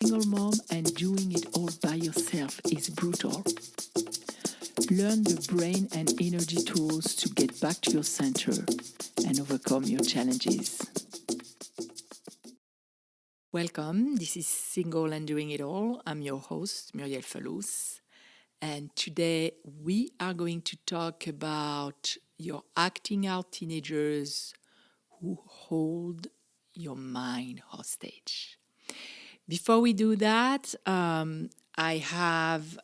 Single mom and doing it all by yourself is brutal. Learn the brain and energy tools to get back to your center and overcome your challenges. Welcome, this is Single and Doing It All. I'm your host, Muriel Falous. And today we are going to talk about your acting out teenagers who hold your mind hostage. Before we do that, I have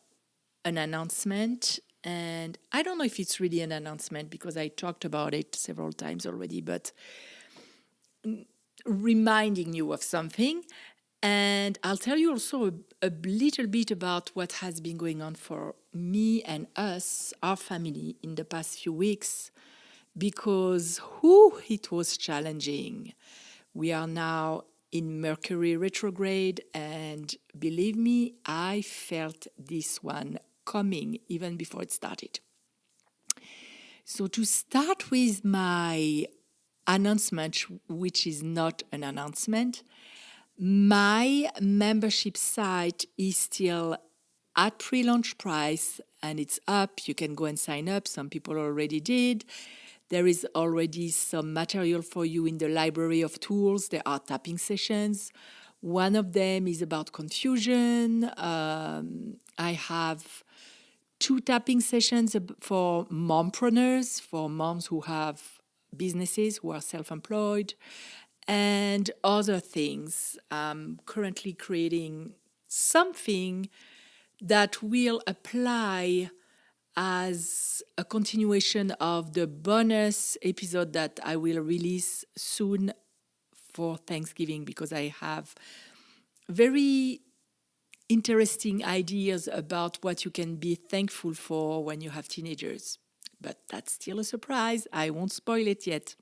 an announcement, and I don't know if it's really an announcement because I talked about it several times already, but reminding you of something. And I'll tell you also a little bit about what has been going on for me and us, our family, in the past few weeks, because it was challenging. We are now in Mercury retrograde, and believe me, I felt this one coming even before it started. So to start with my announcement, which is not an announcement, my membership site is still at pre-launch price and it's up. You can go and sign up. Some people already did. There is already some material for you in the library of tools. There are tapping sessions. One of them is about confusion. I have 2 tapping sessions for mompreneurs, for moms who have businesses, who are self-employed, and other things. I'm currently creating something that will apply as a continuation of the bonus episode that I will release soon for Thanksgiving, because I have very interesting ideas about what you can be thankful for when you have teenagers. But that's still a surprise. I won't spoil it yet.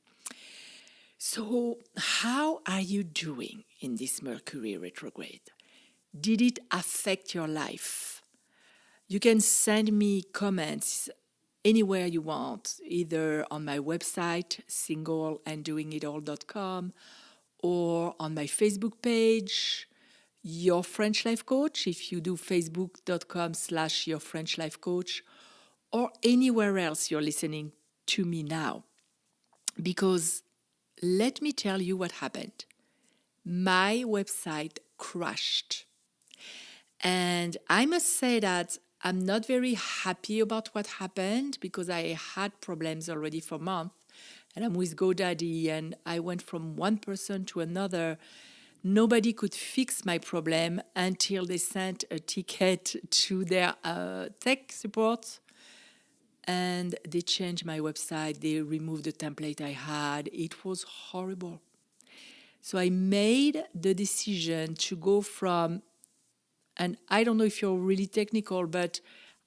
So, how are you doing in this Mercury retrograde? Did it affect your life? You can send me comments anywhere you want, either on my website, singleanddoingitall.com, or on my Facebook page, Your French Life Coach, if you do facebook.com/Your French Life Coach, or anywhere else you're listening to me now. Because let me tell you what happened. My website crashed. And I must say that I'm not very happy about what happened, because I had problems already for months. And I'm with GoDaddy, and I went from one person to another. Nobody could fix my problem until they sent a ticket to their tech support. And they changed my website. They removed the template I had. It was horrible. So I made the decision to go from, and I don't know if you're really technical, but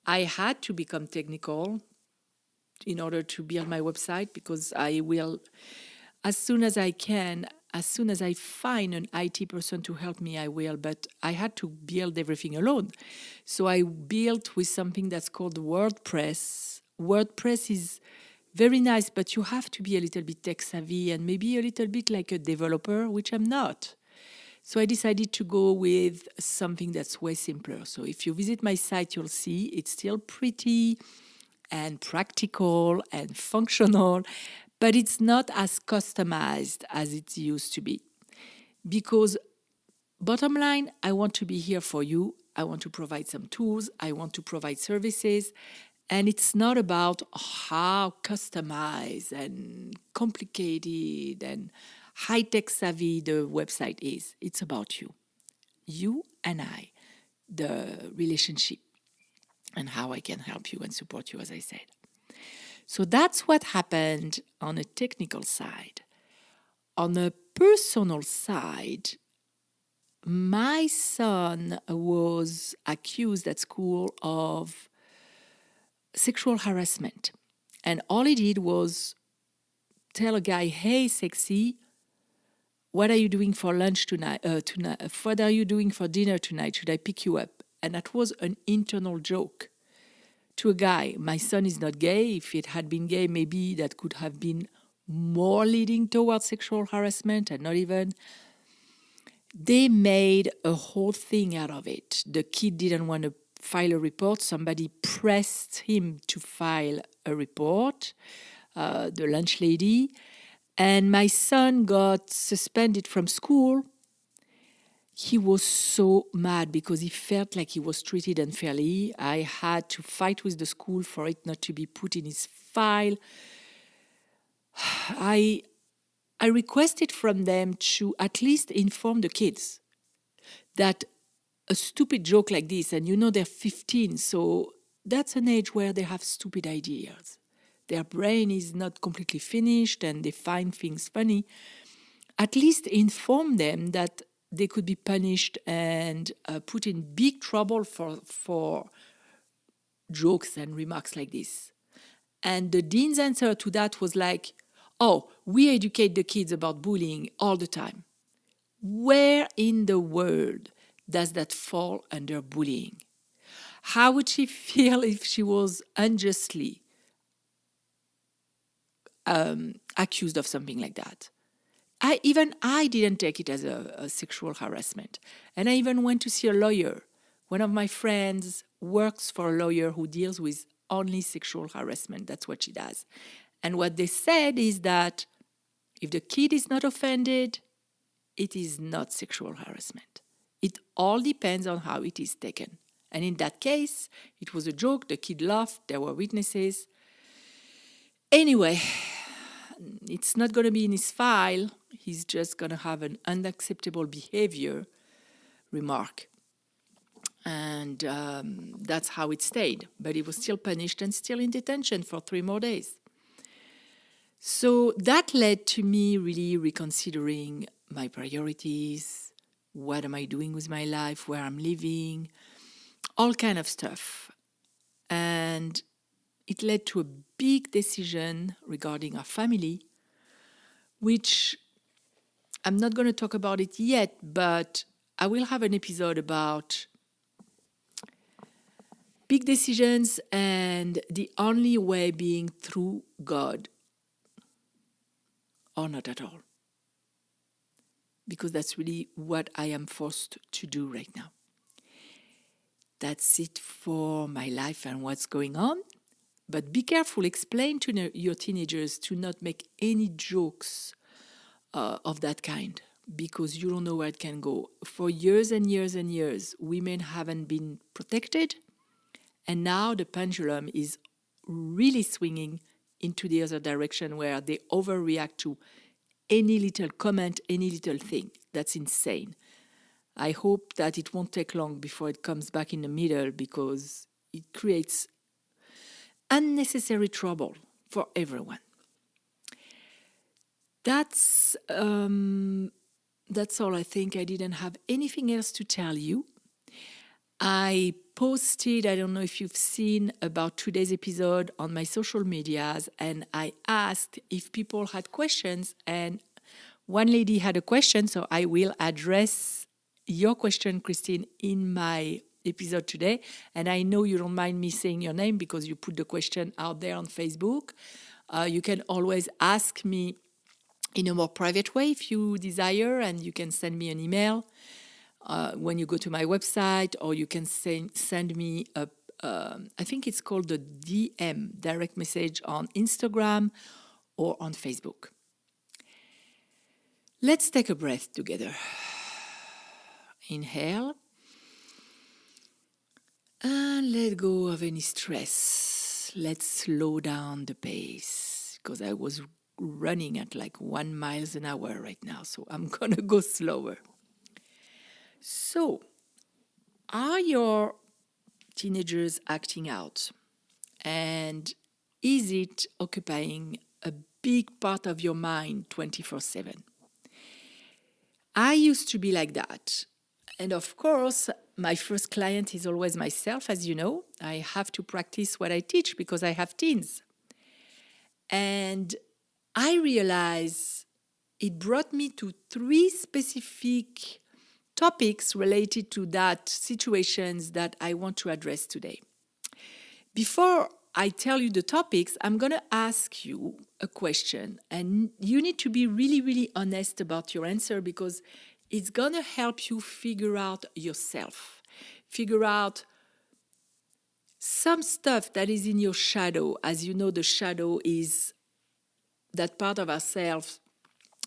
I had to become technical in order to build my website, because I will, as soon as I can, as soon as I find an IT person to help me, I will. But I had to build everything alone. So I built with something that's called WordPress. WordPress is very nice, but you have to be a little bit tech savvy and maybe a little bit like a developer, which I'm not. So I decided to go with something that's way simpler. So if you visit my site, you'll see it's still pretty and practical and functional, but it's not as customized as it used to be. Because bottom line, I want to be here for you. I want to provide some tools. I want to provide services. And it's not about how customized and complicated and high-tech savvy the website is. It's about you. You and I, the relationship, and how I can help you and support you, as I said. So that's what happened on a technical side. On a personal side, my son was accused at school of sexual harassment. And all he did was tell a guy, "Hey, sexy, what are you doing for lunch tonight? What are you doing for dinner tonight? Should I pick you up?" And that was an internal joke to a guy. My son is not gay. If it had been gay, maybe that could have been more leading towards sexual harassment, and not even. They made a whole thing out of it. The kid didn't want to file a report. Somebody pressed him to file a report, the lunch lady. And my son got suspended from school. He was so mad because he felt like he was treated unfairly. I had to fight with the school for it not to be put in his file. I requested from them to at least inform the kids that a stupid joke like this, and they're 15, so that's an age where they have stupid ideas. Their brain is not completely finished and they find things funny. At least inform them that they could be punished and put in big trouble for jokes and remarks like this. And the dean's answer to that was like, oh, we educate the kids about bullying all the time. Where in the world does that fall under bullying? How would she feel if she was unjustly accused of something like that? I didn't take it as a sexual harassment. And I even went to see a lawyer. One of my friends works for a lawyer who deals with only sexual harassment. That's what she does. And what they said is that if the kid is not offended, it is not sexual harassment. It all depends on how it is taken. And in that case, it was a joke, the kid laughed, there were witnesses. Anyway, it's not going to be in his file. He's just going to have an unacceptable behavior remark. And that's how it stayed. But he was still punished and still in detention for 3 more days. So that led to me really reconsidering my priorities. What am I doing with my life? Where I'm living? All kind of stuff. And it led to a big decision regarding our family, which I'm not going to talk about it yet, but I will have an episode about big decisions and the only way being through God, or not at all. Because that's really what I am forced to do right now. That's it for my life and what's going on. But be careful, explain to your teenagers to not make any jokes of that kind, because you don't know where it can go. For years and years and years, women haven't been protected, and now the pendulum is really swinging into the other direction where they overreact to any little comment, any little thing. That's insane. I hope that it won't take long before it comes back in the middle, because it creates unnecessary trouble for everyone. That's all. I think I didn't have anything else to tell you. I posted, I don't know if you've seen, about today's episode on my social medias, and I asked if people had questions, and one lady had a question, so I will address your question, Christine, in my episode today. And I know you don't mind me saying your name because you put the question out there on Facebook. You can always ask me in a more private way if you desire, and you can send me an email when you go to my website, or you can send me I think it's called the DM, direct message, on Instagram or on Facebook. Let's take a breath together. Inhale. And let go of any stress. Let's slow down the pace, because I was running at like 1 mile an hour right now, so I'm going to go slower. So, are your teenagers acting out? And is it occupying a big part of your mind 24/7? I used to be like that. And of course, my first client is always myself, as you know. I have to practice what I teach because I have teens. And I realize it brought me to 3 specific topics related to that situations that I want to address today. Before I tell you the topics, I'm going to ask you a question, and you need to be really, really honest about your answer, because It's going to help you figure out yourself, figure out some stuff that is in your shadow. As you know, the shadow is that part of ourselves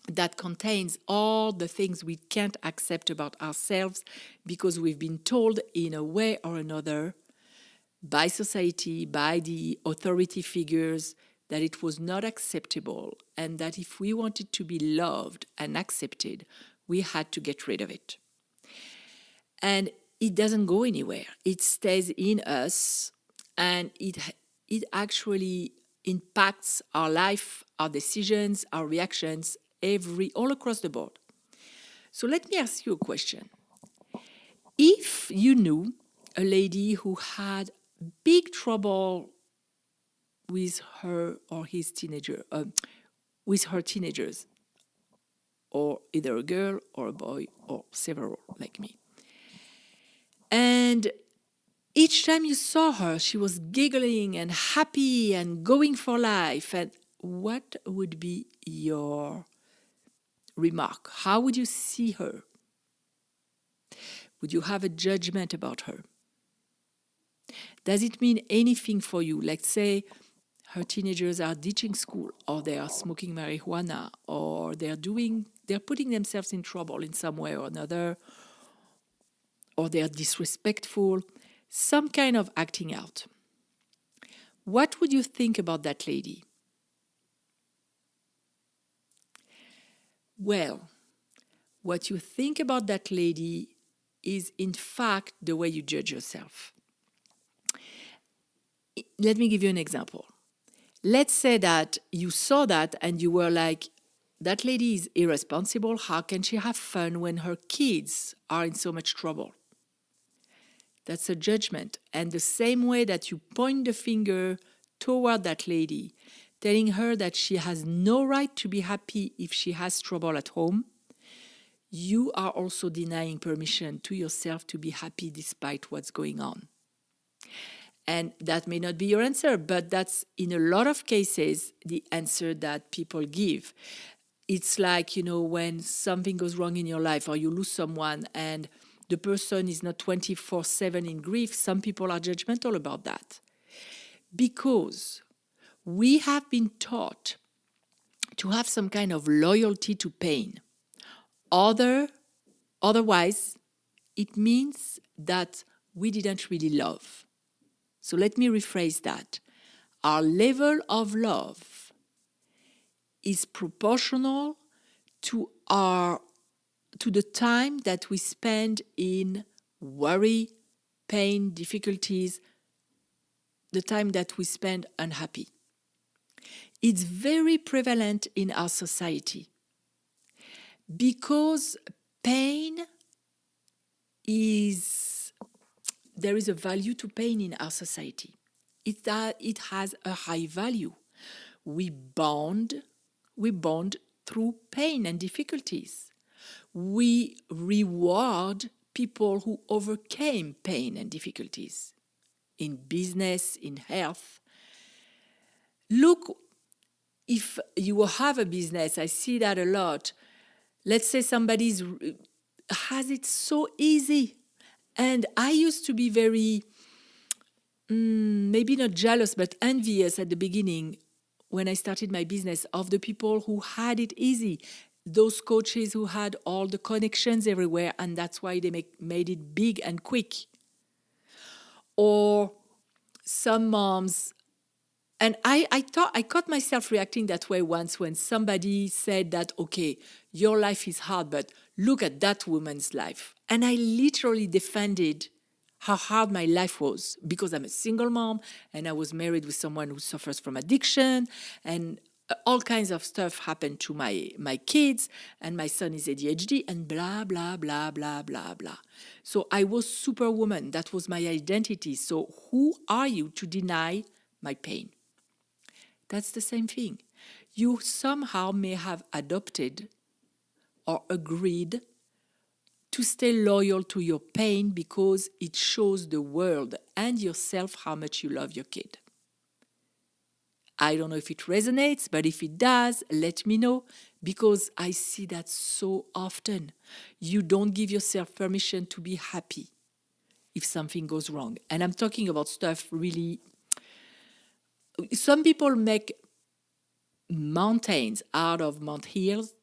that contains all the things we can't accept about ourselves because we've been told in a way or another by society, by the authority figures, that it was not acceptable and that if we wanted to be loved and accepted, we had to get rid of it. And it doesn't go anywhere. It stays in us, and it actually impacts our life, our decisions, our reactions, all across the board. So let me ask you a question. If you knew a lady who had big trouble with her or his with her teenagers, or either a girl or a boy or several like me, and each time you saw her, she was giggling and happy and going for life, and what would be your remark? How would you see her? Would you have a judgment about her? Does it mean anything for you? Let's say her teenagers are ditching school, or they are smoking marijuana, or they're putting themselves in trouble in some way or another, or they're disrespectful, some kind of acting out. What would you think about that lady? Well, what you think about that lady is in fact the way you judge yourself. Let me give you an example. Let's say that you saw that and you were like, that lady is irresponsible. How can she have fun when her kids are in so much trouble? That's a judgment. And the same way that you point the finger toward that lady, telling her that she has no right to be happy if she has trouble at home, you are also denying permission to yourself to be happy despite what's going on. And that may not be your answer, but that's in a lot of cases the answer that people give. It's like, when something goes wrong in your life or you lose someone and the person is not 24/7 in grief, some people are judgmental about that. Because we have been taught to have some kind of loyalty to pain. Otherwise, it means that we didn't really love. So let me rephrase that. Our level of love is proportional to the time that we spend in worry, pain, difficulties, the time that we spend unhappy. It's very prevalent in our society because there is a value to pain in our society. It has a high value. We bond through pain and difficulties. We reward people who overcame pain and difficulties in business, in health. Look, if you have a business, I see that a lot. Let's say somebody has it so easy. And I used to be very, maybe not jealous, but envious at the beginning when I started my business of the people who had it easy. Those coaches who had all the connections everywhere, and that's why they made it big and quick. Or some moms, and I caught myself reacting that way once when somebody said that, okay, your life is hard, but look at that woman's life. And I literally defended how hard my life was because I'm a single mom and I was married with someone who suffers from addiction, and all kinds of stuff happened to my kids, and my son is ADHD, and blah, blah, blah, blah, blah, blah. So I was superwoman. That was my identity. So who are you to deny my pain? That's the same thing. You somehow may have adopted or agreed to stay loyal to your pain because it shows the world and yourself how much you love your kid. I don't know if it resonates, but if it does, let me know, because I see that so often. You don't give yourself permission to be happy if something goes wrong. And I'm talking about stuff really. Some people make mountains out of molehills,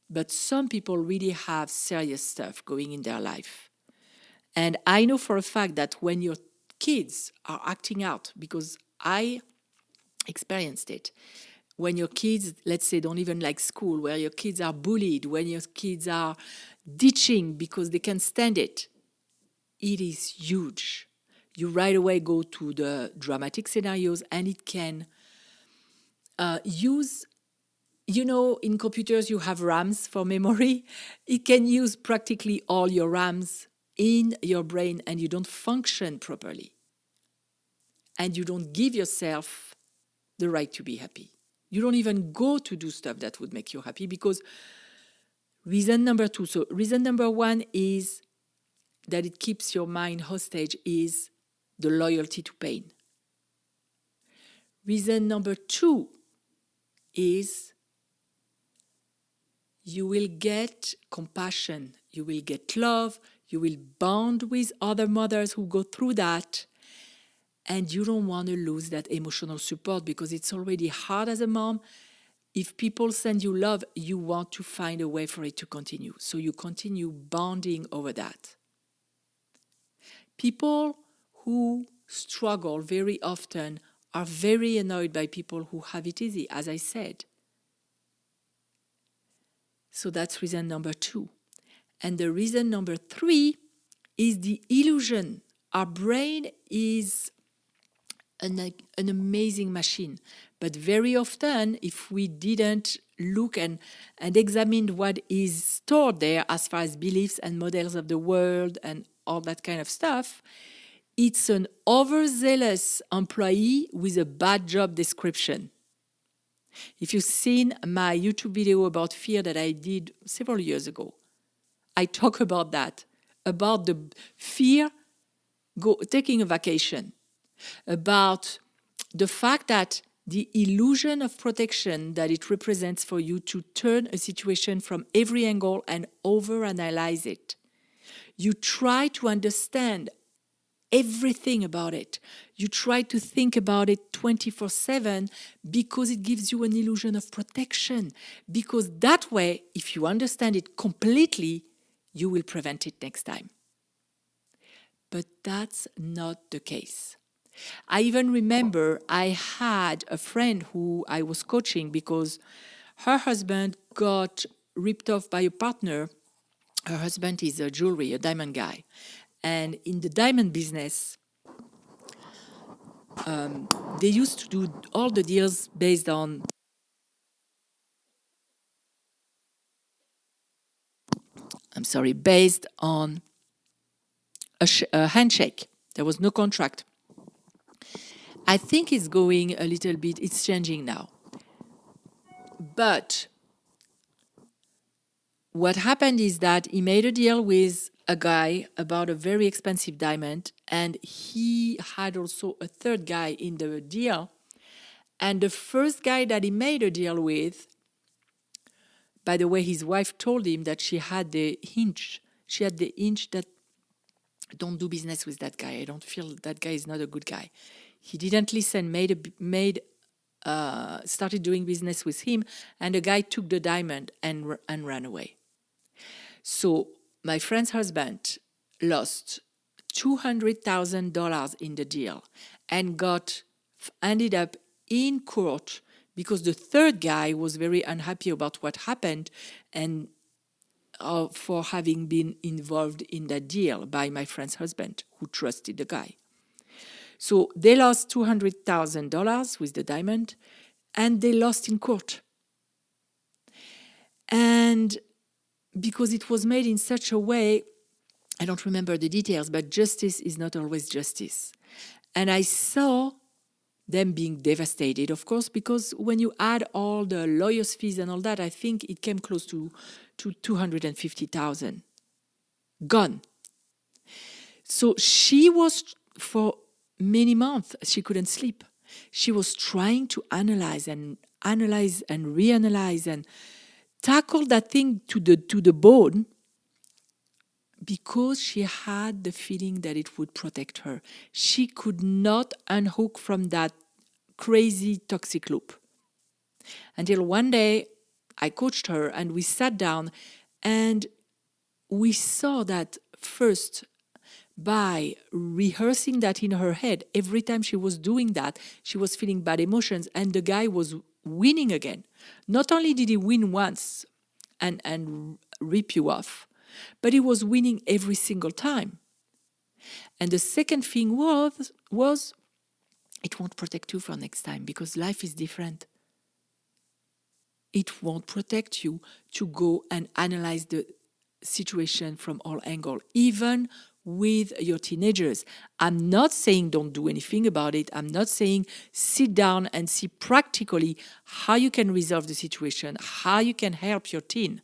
but some people really have serious stuff going in their life. And I know for a fact that when your kids are acting out, because I experienced it, when your kids, let's say, don't even like school, where your kids are bullied, when your kids are ditching because they can't stand it, it is huge. You right away go to the dramatic scenarios, and it can use, in computers you have RAMs for memory. It can use practically all your RAMs in your brain, and you don't function properly. And you don't give yourself the right to be happy. You don't even go to do stuff that would make you happy, because reason number two, so reason number one is that it keeps your mind hostage, is the loyalty to pain. Reason number two is you will get compassion, you will get love, you will bond with other mothers who go through that, and you don't want to lose that emotional support, because it's already hard as a mom. If people send you love, you want to find a way for it to continue. So you continue bonding over that. People who struggle very often are very annoyed by people who have it easy, as I said. So that's reason number two. And the reason number three is the illusion. Our brain is an amazing machine. But very often, if we didn't look and examine what is stored there as far as beliefs and models of the world and all that kind of stuff, it's an overzealous employee with a bad job description. If you've seen my YouTube video about fear that I did several years ago, I talk about that, about the fear taking a vacation, about the fact that the illusion of protection that it represents for you to turn a situation from every angle and overanalyze it. You try to understand everything about it. You try to think about it 24/7 because it gives you an illusion of protection. Because that way, if you understand it completely, you will prevent it next time. But that's not the case. I even remember I had a friend who I was coaching because her husband got ripped off by a partner. Her husband is a diamond guy. And in the diamond business, they used to do all the deals based on a handshake. There was no contract. I think it's going a little bit, it's changing now. But what happened is that he made a deal with a guy about a very expensive diamond, and he had also a third guy in the deal. And the first guy that he made a deal with, by the way, his wife told him that she had the hinge. She had the hinge that, don't do business with that guy. I don't feel that guy is not a good guy. He didn't listen, started doing business with him, and the guy took the diamond and ran away. So my friend's husband lost $200,000 in the deal and ended up in court because the third guy was very unhappy about what happened and for having been involved in that deal by my friend's husband, who trusted the guy. So they lost $200,000 with the diamond, and they lost in court. And because it was made in such a way, I don't remember the details, but justice is not always justice. And I saw them being devastated, of course, because when you add all the lawyers' fees and all that, I think it came close to $250,000 gone. So she was, for many months, she couldn't sleep. She was trying to analyze and reanalyze and tackle that thing to the bone because she had the feeling that it would protect her. She could not unhook from that crazy toxic loop. Until one day, I coached her and we sat down and we saw that first by rehearsing that in her head, every time she was doing that, she was feeling bad emotions and the guy was winning again. Not only did he win once and rip you off, but he was winning every single time. And the second thing was it won't protect you for next time because life is different. It won't protect you to go and analyze the situation from all angles, even with your teenagers. I'm not saying don't do anything about it. I'm not saying sit down and see practically how you can resolve the situation, how you can help your teen.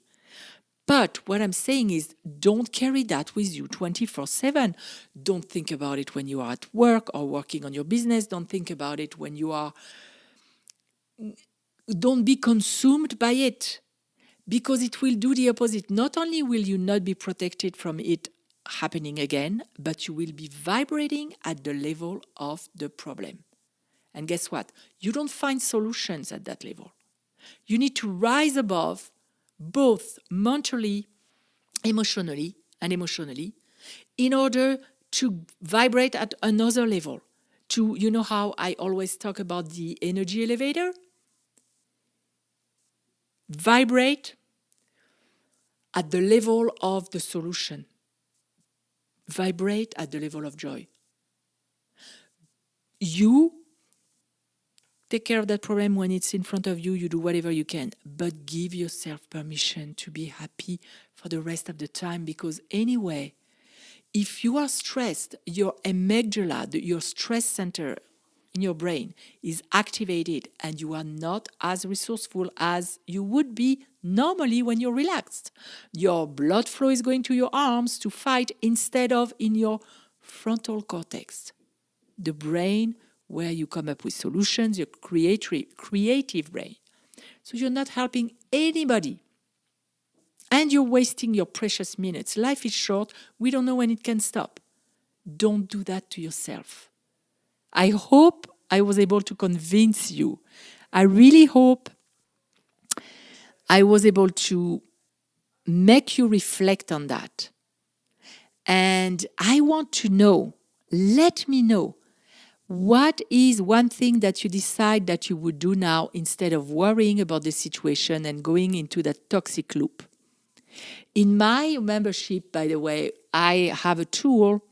But what I'm saying is don't carry that with you 24/7. Don't think about it when you are at work or working on your business. Don't think about it when you are... Don't be consumed by it because it will do the opposite. Not only will you not be protected from it happening again, but you will be vibrating at the level of the problem. And guess what? You don't find solutions at that level. You need to rise above both mentally, emotionally, in order to vibrate at another level. You know how I always talk about the energy elevator? Vibrate at the level of the solution. Vibrate at the level of joy. You take care of that problem when it's in front of you. You do whatever you can, but give yourself permission to be happy for the rest of the time because anyway, if you are stressed, your amygdala, your stress center in your brain is activated and you are not as resourceful as you would be normally when you're relaxed. Your blood flow is going to your arms to fight instead of in your frontal cortex, the brain where you come up with solutions, your creative brain. So you're not helping anybody. And you're wasting your precious minutes. Life is short. We don't know when it can stop. Don't do that to yourself. I hope I was able to convince you. I really hope I was able to make you reflect on that. And I want to know, let me know, what is one thing that you decide that you would do now instead of worrying about the situation and going into that toxic loop? In my membership, by the way, I have a tool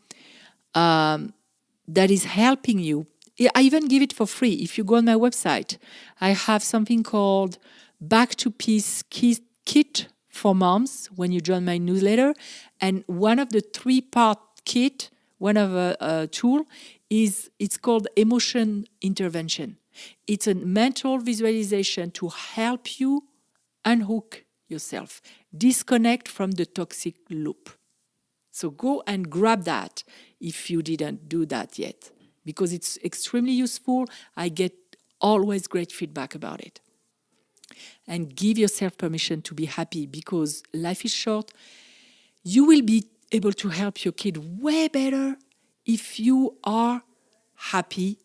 that is helping you. I even give it for free. If you go on my website, I have something called Back to Peace Kit for Moms when you join my newsletter. And one of the 3-part kit, one of a tool, it's called Emotion Intervention. It's a mental visualization to help you unhook yourself, disconnect from the toxic loop. So go and grab that if you didn't do that yet, because it's extremely useful. I get always great feedback about it. And give yourself permission to be happy because life is short. You will be able to help your kid way better if you are happy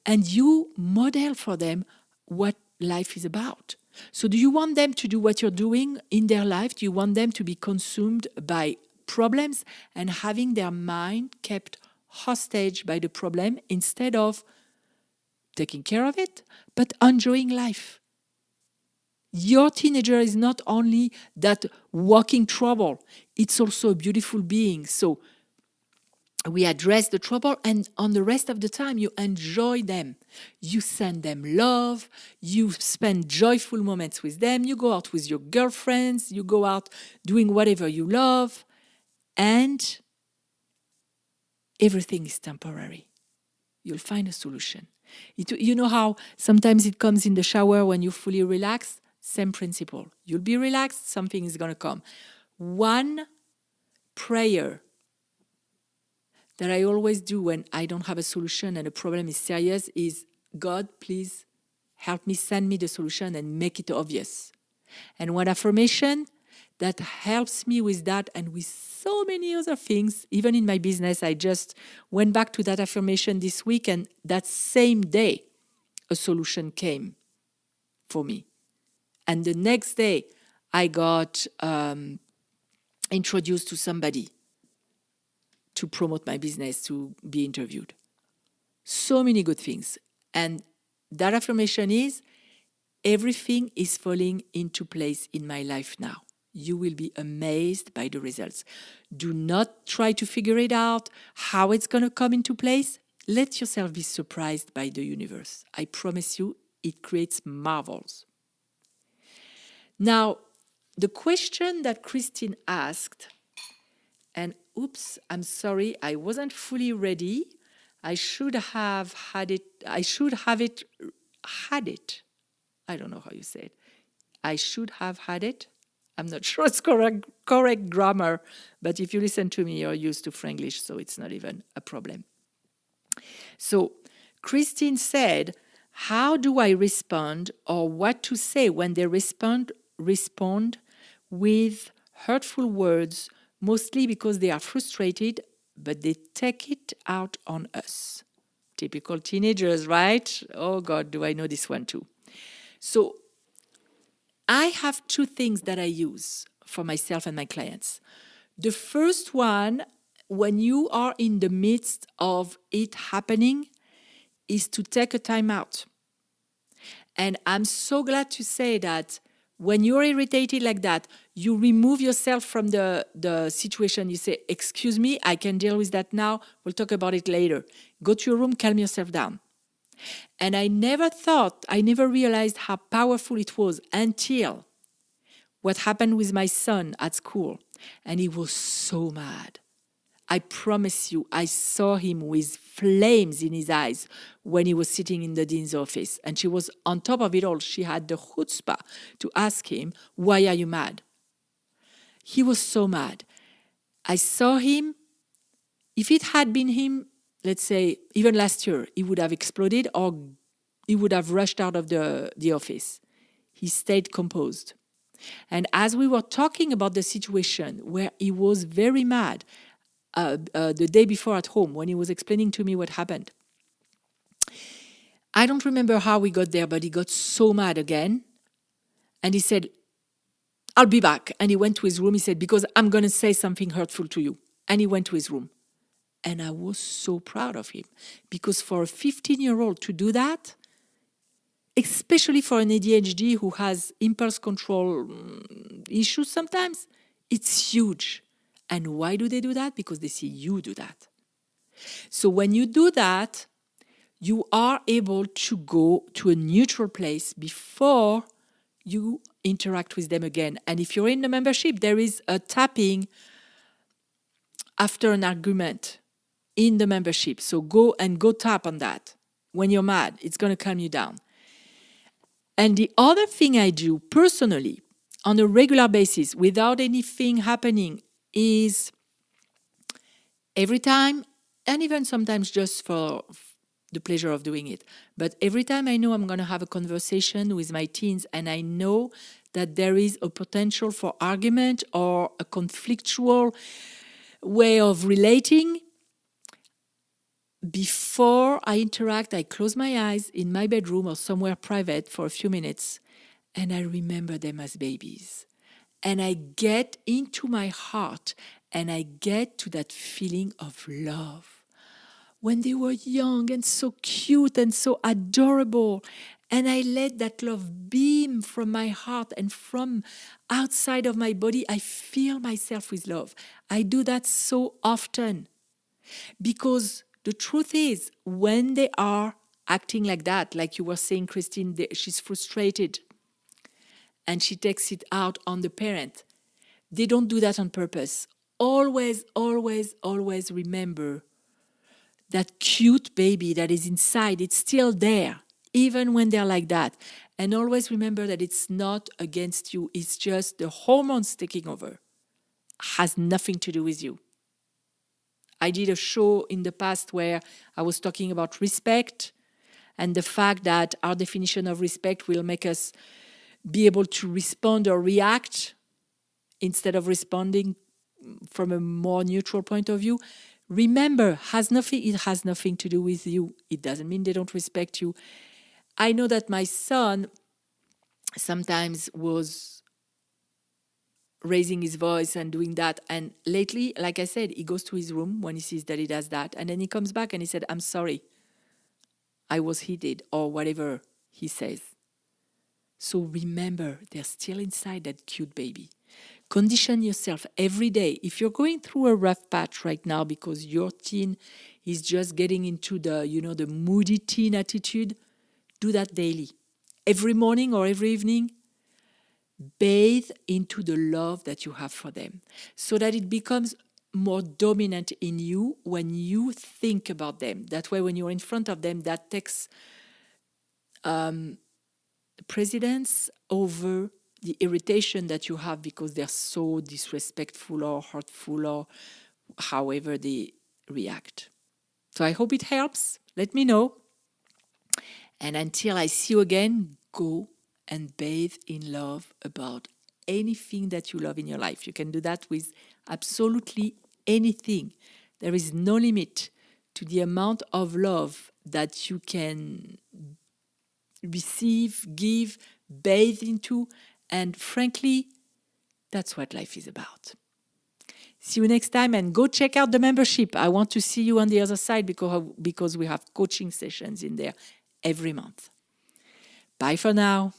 and you model for them what life is about. So do you want them to do what you're doing in their life? Do you want them to be consumed by problems and having their mind kept hostage by the problem instead of taking care of it, but enjoying life? Your teenager is not only that walking trouble, it's also a beautiful being. So we address the trouble, and on the rest of the time, you enjoy them. You send them love. You spend joyful moments with them. You go out with your girlfriends. You go out doing whatever you love. And everything is temporary. You'll find a solution. You know how sometimes it comes in the shower when you fully relax? Same principle. You'll be relaxed, something is going to come. One prayer that I always do when I don't have a solution and a problem is serious is God, please help me, send me the solution and make it obvious. And one affirmation that helps me with that and with so many other things, even in my business, I just went back to that affirmation this week, and that same day, a solution came for me. And the next day, I got introduced to somebody to promote my business, to be interviewed. So many good things. And that affirmation is, everything is falling into place in my life now. You will be amazed by the results. Do not try to figure it out, how it's going to come into place. Let yourself be surprised by the universe. I promise you, it creates marvels. Now, the question that Christine asked, and oops, I'm sorry, I wasn't fully ready. I should have had it. I don't know how you say it. I should have had it. I'm not sure it's correct grammar, but if you listen to me, you're used to Franglish, so it's not even a problem. So Christine said, how do I respond, or what to say when they respond with hurtful words, mostly because they are frustrated, but they take it out on us? Typical teenagers, right? Oh God, do I know this one too. So I have two things that I use for myself and my clients. The first one, when you are in the midst of it happening, is to take a time out. And I'm so glad to say that when you're irritated like that, you remove yourself from the situation. You say, excuse me, I can deal with that now. We'll talk about it later. Go to your room, calm yourself down. And I never realized how powerful it was until what happened with my son at school. And he was so mad. I promise you, I saw him with flames in his eyes when he was sitting in the dean's office. And she was on top of it all. She had the chutzpah to ask him, why are you mad? He was so mad. I saw him. If it had been him, let's say, even last year, he would have exploded or he would have rushed out of the office. He stayed composed. And as we were talking about the situation where he was very mad, the day before at home, when he was explaining to me what happened, I don't remember how we got there, but he got so mad again. And he said, I'll be back. And he went to his room. He said, because I'm going to say something hurtful to you. And he went to his room. And I was so proud of him. Because for a 15-year-old to do that, especially for an ADHD who has impulse control issues sometimes, it's huge. And why do they do that? Because they see you do that. So when you do that, you are able to go to a neutral place before you interact with them again. And if you're in the membership, there is a tapping after an argument in the membership. So go tap on that. When you're mad, it's going to calm you down. And the other thing I do personally on a regular basis without anything happening is every time, and even sometimes just for the pleasure of doing it, but every time I know I'm going to have a conversation with my teens and I know that there is a potential for argument or a conflictual way of relating, before I interact, I close my eyes in my bedroom or somewhere private for a few minutes, and I remember them as babies. And I get into my heart, and I get to that feeling of love. When they were young and so cute and so adorable, and I let that love beam from my heart and from outside of my body, I fill myself with love. I do that so often because the truth is, when they are acting like that, like you were saying, Christine, she's frustrated and she takes it out on the parent. They don't do that on purpose. Always, always, always remember that cute baby that is inside. It's still there, even when they're like that. And always remember that it's not against you. It's just the hormones taking over. Has nothing to do with you. I did a show in the past where I was talking about respect, and the fact that our definition of respect will make us be able to respond or react instead of responding from a more neutral point of view. Remember, it has nothing to do with you. It doesn't mean they don't respect you. I know that my son sometimes was raising his voice and doing that. And lately, like I said, he goes to his room when he sees that he does that. And then he comes back and he said, I'm sorry, I was heated, or whatever he says. So remember, they're still inside that cute baby. Condition yourself every day. If you're going through a rough patch right now because your teen is just getting into the moody teen attitude, do that daily. Every morning or every evening, bathe into the love that you have for them so that it becomes more dominant in you when you think about them. That way, when you're in front of them, that takes precedence over the irritation that you have because they're so disrespectful or hurtful or however they react. So I hope it helps. Let me know. And until I see you again, go and bathe in love about anything that you love in your life. You can do that with absolutely anything. There is no limit to the amount of love that you can receive, give, bathe into. And frankly, that's what life is about. See you next time, and go check out the membership. I want to see you on the other side because we have coaching sessions in there every month. Bye for now.